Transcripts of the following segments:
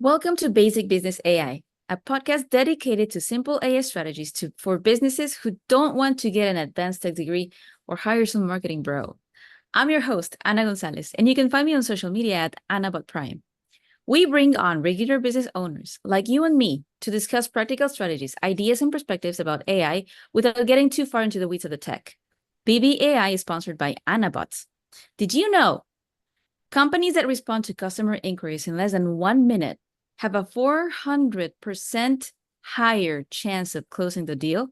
Welcome to Basic Business AI, a podcast dedicated to simple AI strategies for businesses who don't want to get an advanced tech degree or hire some marketing bro. I'm your host, Ana Gonzalez, and you can find me on social media at AnnaBotPrime. We bring on regular business owners like you and me to discuss practical strategies, ideas, and perspectives about AI without getting too far into the weeds of the tech. BBAI is sponsored by AnnaBots. Did you know companies that respond to customer inquiries in less than 1 minute have a 400% higher chance of closing the deal?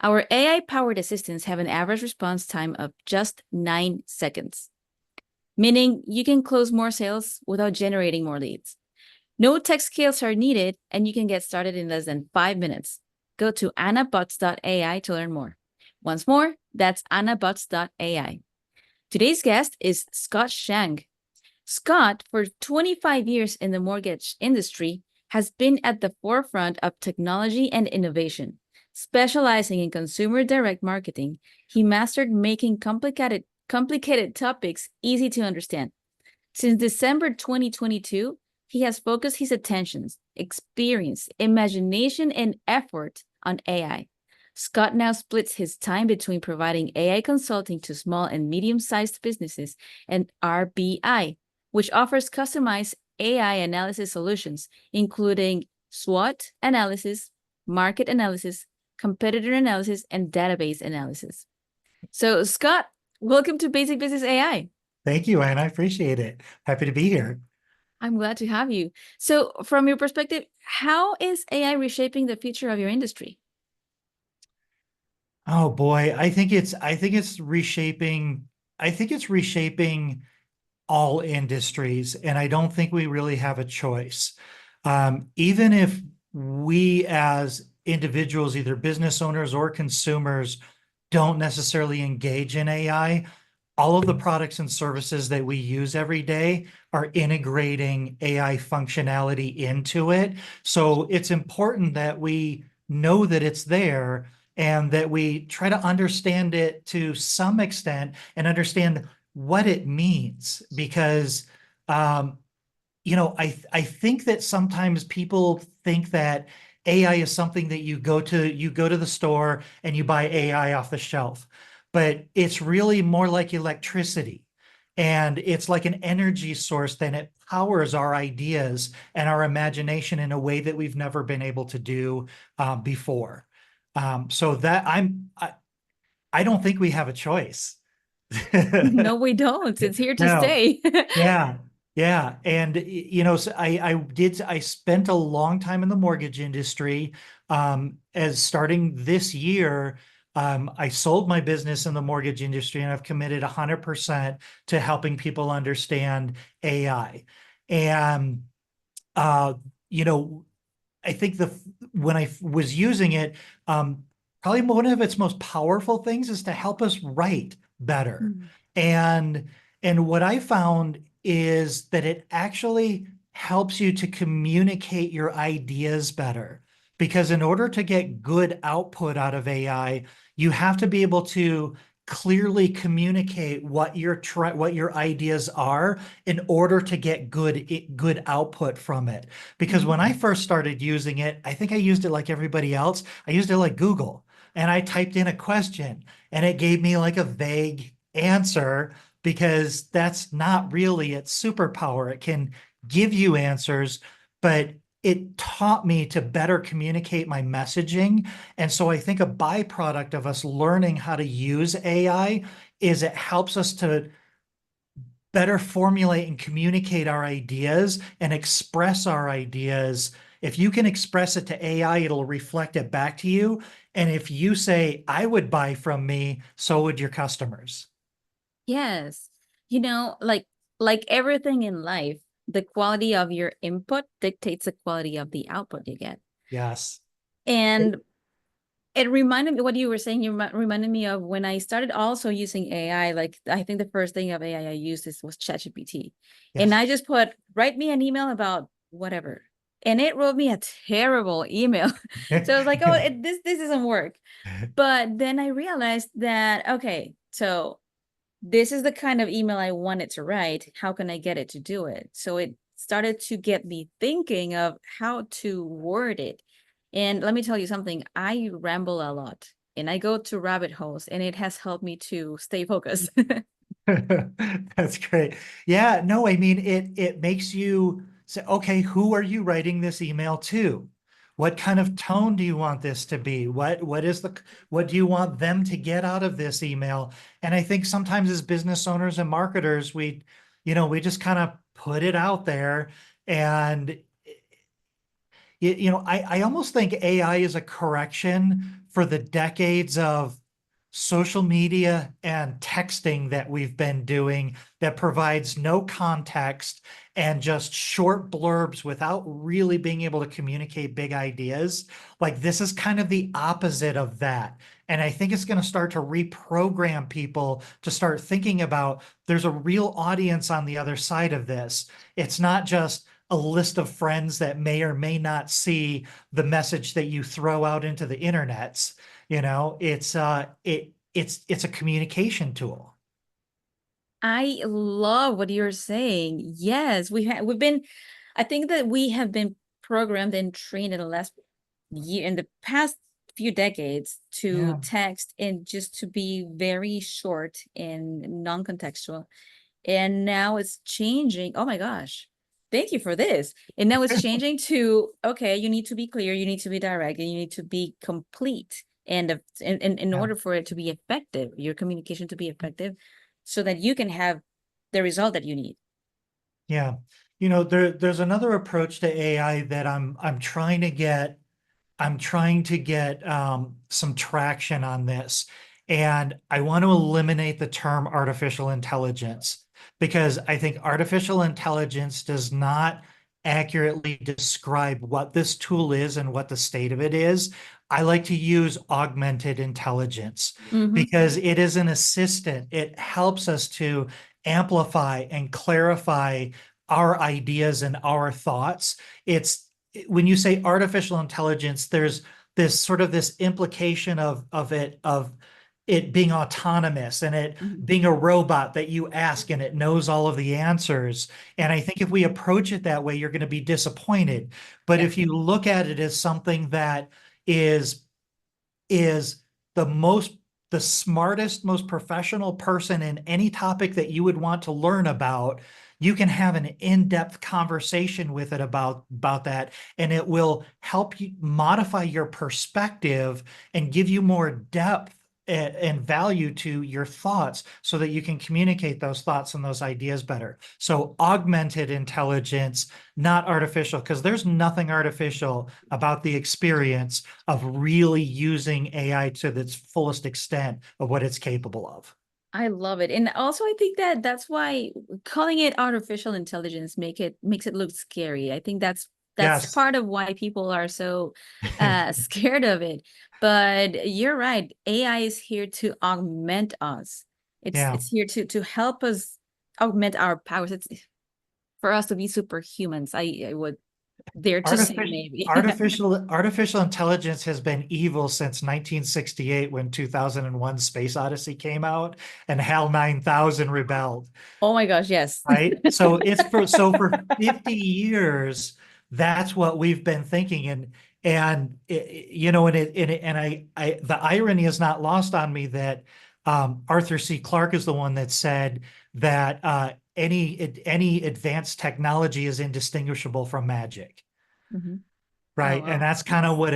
Our AI-powered assistants have an average response time of just 9 seconds, meaning you can close more sales without generating more leads. No tech skills are needed, and you can get started in less than 5 minutes. Go to annabots.ai to learn more. Once more, that's annabots.ai. Today's guest is Scott Schang. Scott, for 25 years in the mortgage industry, has been at the forefront of technology and innovation. Specializing in consumer direct marketing, he mastered making complicated topics easy to understand. Since December 2022, he has focused his attentions, experience, imagination, and effort on AI. Scott now splits his time between providing AI consulting to small and medium-sized businesses and RBI, which offers customized AI analysis solutions, including SWOT analysis, market analysis, competitor analysis, and database analysis. So, Scott, welcome to Basic Business AI. Thank you, Anne. I appreciate it. Happy to be here. I'm glad to have you. So, from your perspective, how is AI reshaping the future of your industry? Oh boy, I think it's reshaping all industries, and I don't think we really have a choice. Even if we as individuals, either business owners or consumers, don't necessarily engage in AI, all of the products and services that we use every day are integrating AI functionality into it. So it's important that we know that it's there and that we try to understand it to some extent and understand what it means. Because, I think that sometimes people think that AI is something that you go to the store and you buy AI off the shelf, but it's really more like electricity. And it's like an energy source, then it powers our ideas and our imagination in a way that we've never been able to do before. So that I don't think we have a choice. No, we don't. It's here to No. stay. Yeah. Yeah. And so I spent a long time in the mortgage industry. As starting this year, I sold my business in the mortgage industry, and I've committed 100% to helping people understand AI. And uh, you know, I think when I was using it, probably one of its most powerful things is to help us write better. Mm. And what I found is that it actually helps you to communicate your ideas better. Because in order to get good output out of AI, you have to be able to clearly communicate what your ideas are in order to get good output from it. Because when I first started using it, I think I used it like everybody else. I used it like Google, and I typed in a question and it gave me like a vague answer, because that's not really its superpower. It can give you answers, but it taught me to better communicate my messaging. And so I think a byproduct of us learning how to use AI is it helps us to better formulate and communicate our ideas and express our ideas. If you can express it to AI, it'll reflect it back to you. And if you say, I would buy from me, so would your customers. Yes. Like everything in life, the quality of your input dictates the quality of the output you get. Yes. And it reminded me what you were saying. Reminded me of when I started also using AI. Like, I think the first thing of AI I used was ChatGPT, and Yes. I just put, write me an email about whatever, and it wrote me a terrible email. So I was like, oh, this doesn't work. But then I realized that, okay, so this is the kind of email I want it to write. How can I get it to do it? So it started to get me thinking of how to word it. And let me tell you something, I ramble a lot and I go to rabbit holes, and it has helped me to stay focused. That's great. Yeah, no, I mean it makes you say, okay, who are you writing this email to? What kind of tone do you want this to be? What do you want them to get out of this email? And I think sometimes as business owners and marketers, we just kind of put it out there and I almost think AI is a correction for the decades of social media and texting that we've been doing that provides no context and just short blurbs without really being able to communicate big ideas. Like this is kind of the opposite of that. And I think it's going to start to reprogram people to start thinking about there's a real audience on the other side of this. It's not just a list of friends that may or may not see the message that you throw out into the internets. It's a communication tool. I love what you're saying. Yes, we've been, I think that we have been programmed and trained in the past few decades to Yeah. text and just to be very short and non-contextual. And now it's changing. Oh my gosh. Thank you for this. And now it's changing to, okay, you need to be clear, you need to be direct, and you need to be complete. And in Yeah. order for it to be effective, your communication to be effective, so that you can have the result that you need. Yeah. There's another approach to AI that I'm trying to get some traction on this. And I want to eliminate the term artificial intelligence because I think artificial intelligence does not accurately describe what this tool is and what the state of it is. I like to use augmented intelligence Mm-hmm. because it is an assistant. It helps us to amplify and clarify our ideas and our thoughts. It's when you say artificial intelligence, there's this implication of it being autonomous and it Mm-hmm. being a robot that you ask and it knows all of the answers. And I think if we approach it that way, you're going to be disappointed. But Yeah. if you look at it as something that is is the most the smartest, most professional person in any topic that you would want to learn about, you can have an in-depth conversation with it about that, and it will help you modify your perspective and give you more depth and value to your thoughts so that you can communicate those thoughts and those ideas better. So augmented intelligence, not artificial, because there's nothing artificial about the experience of really using AI to its fullest extent of what it's capable of. I love it. And also I think that that's why calling it artificial intelligence makes it look scary. I think that's Yes. part of why people are so scared of it. But you're right. AI is here to augment us. Yeah. It's here to help us augment our powers. It's for us to be superhumans. I would dare to say Artificial, maybe. artificial intelligence has been evil since 1968 when 2001 Space Odyssey came out and HAL 9000 rebelled. Oh my gosh, yes. Right? So for 50 years, that's what we've been thinking. And the irony is not lost on me that Arthur C. Clarke is the one that said that any advanced technology is indistinguishable from magic. Mhm. Oh Right. And wow. Yes. that's kind of what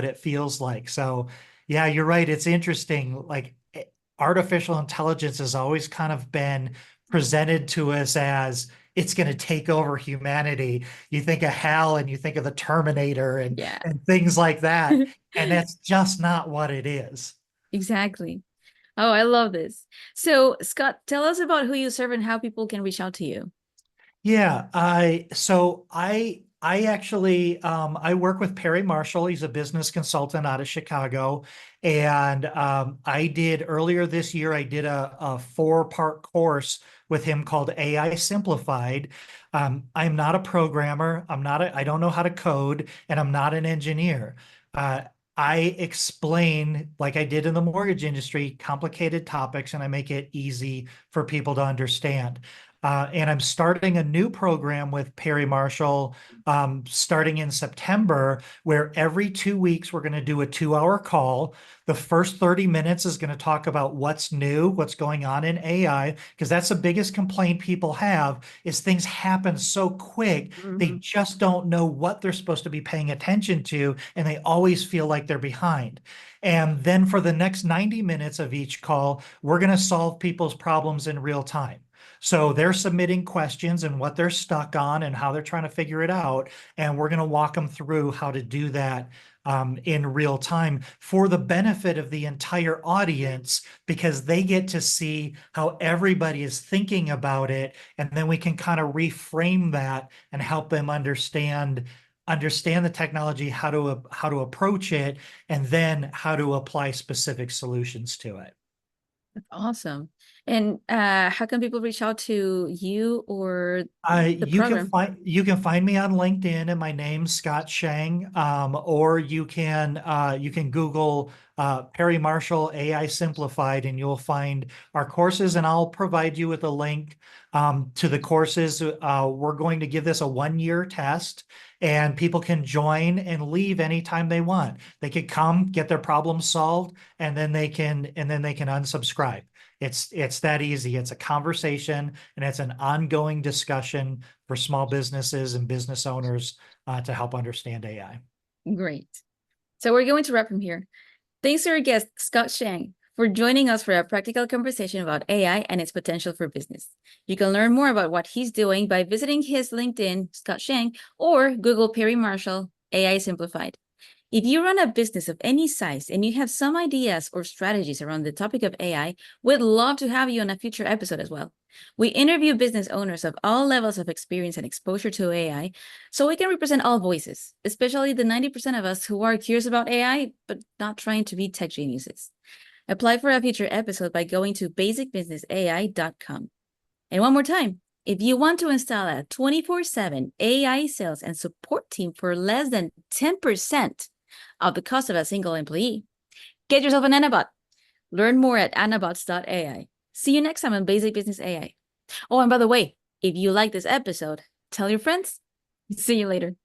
it feels like. So yeah, you're right. It's interesting. Like artificial intelligence has always kind of been presented to us as it's going to take over humanity. You think of HAL and you think of the Terminator Yeah. and things like that. And that's just not what it is. Exactly. Oh, I love this. So, Scott, tell us about who you serve and how people can reach out to you. Yeah, I actually I work with Perry Marshall. He's a business consultant out of Chicago. And I did earlier this year, I did a four-part course with him called AI Simplified. I'm not a programmer, I don't know how to code, and I'm not an engineer. Uh, I explain, like I did in the mortgage industry, complicated topics, and I make it easy for people to understand. And I'm starting a new program with Perry Marshall starting in September, where every 2 weeks we're going to do a 2 hour call. The first 30 minutes is going to talk about what's new, what's going on in AI, because that's the biggest complaint people have is things happen so quick. They Mhm. just don't know what they're supposed to be paying attention to, and they always feel like they're behind. And then for the next 90 minutes of each call, we're going to solve people's problems in real time. So they're submitting questions and what they're stuck on and how they're trying to figure it out. And we're going to walk them through how to do that in real time for the benefit of the entire audience, because they get to see how everybody is thinking about it. And then we can kind of reframe that and help them understand the technology, how to approach it, and then how to apply specific solutions to it. Awesome. And how can people reach out to you or the You can program? find me on LinkedIn, and my name's Scott Schang. Or you can Google Perry Marshall AI Simplified, and you'll find our courses. And I'll provide you with a link to the courses. We're going to give this a 1 year test, and people can join and leave anytime they want. They could come, get their problem solved, and then they can unsubscribe. It's that easy. It's a conversation, and it's an ongoing discussion for small businesses and business owners to help understand AI. Great. So we're going to wrap from here. Thanks to our guest, Scott Schang, for joining us for a practical conversation about AI and its potential for business. You can learn more about what he's doing by visiting his LinkedIn, Scott Schang, or Google Perry Marshall, AI Simplified. If you run a business of any size and you have some ideas or strategies around the topic of AI, we'd love to have you on a future episode as well. We interview business owners of all levels of experience and exposure to AI so we can represent all voices, especially the 90% of us who are curious about AI but not trying to be tech geniuses. Apply for a future episode by going to basicbusinessai.com. And one more time, if you want to install a 24/7 AI sales and support team for less than 10% of the cost of a single employee, get yourself an Anabot. Learn more at anabots.ai. See you next time on Basic Business AI. Oh, and by the way, if you like this episode, tell your friends. See you later.